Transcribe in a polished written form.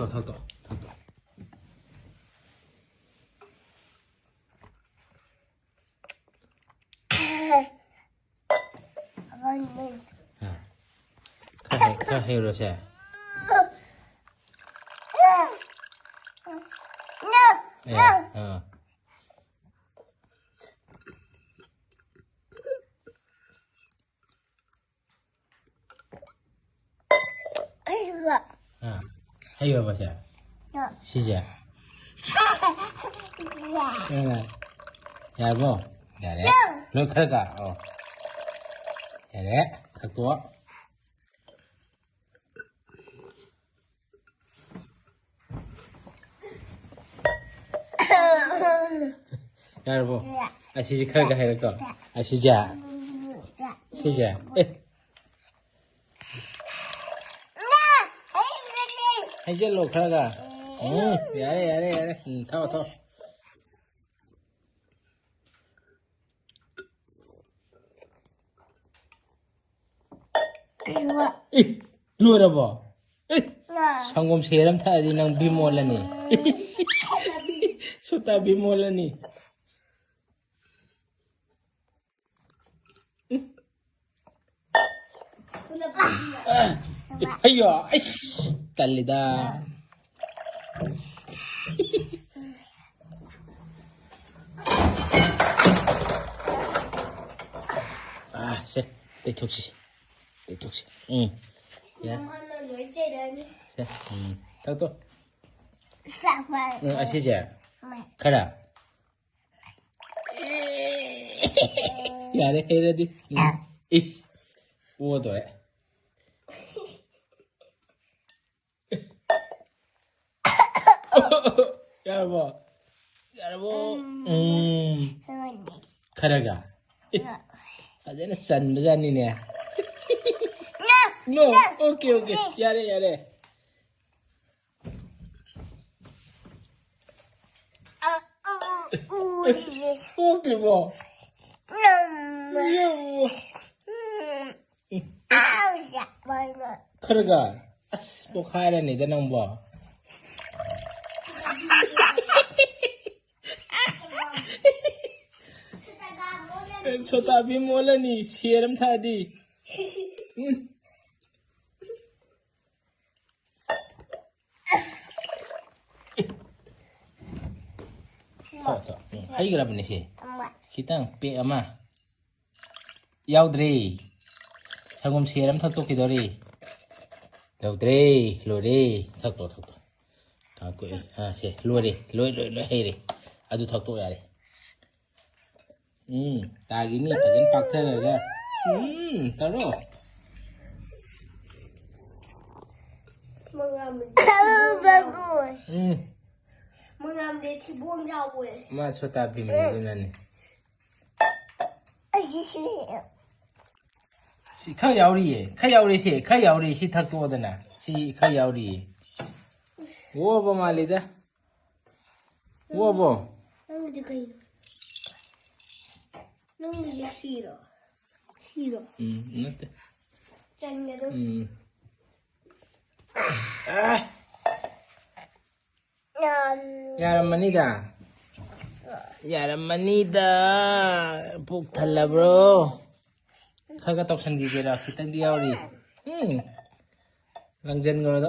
탁도. 카 해요, 세. 해요, 보세. 시작. 야, 뭐, 야래. 너 칼가. 야래. 탁도. 여러분, 아시지 칼가 해야겠어. 아시지? 시작. 해결로 칼가. 야래. 타워. 누워라 봐. 상금 세람 타야지 낭 비몰라니. 수다 비몰라니. 아ಯ್요, 아이씨, 딸리다. 세, 내 톡시. 야. 세, 탁도. 아시지? 가라. 야래 해라디. 이씨, 우어도래. 여러분, 가라가. 아재는 싼자니네. No, 오케이. 야래. 오케이 뭐. 가라가. 뭐 가야라니 내는 뭐. सोता भी मोला नहीं शेरम था दी hay grab ni sih kita pe ama yaudri sagum sheram thak to kidori yaudri lori thak to thak ko ha se lori hey re adu thak to yare तागी नहीं भजन पक्का रहेगा करो माँ सोता भी मिली उन्होंने खा यावरी सी थक तो ओदना सी खा यावरी वो बो मालिदा वो बो 너무 싫어. 어때? 짱내도. 야람마니다. 복 달라 bro. 카가 떡상 디게라. kitang diyaw ri. Langjan ngoro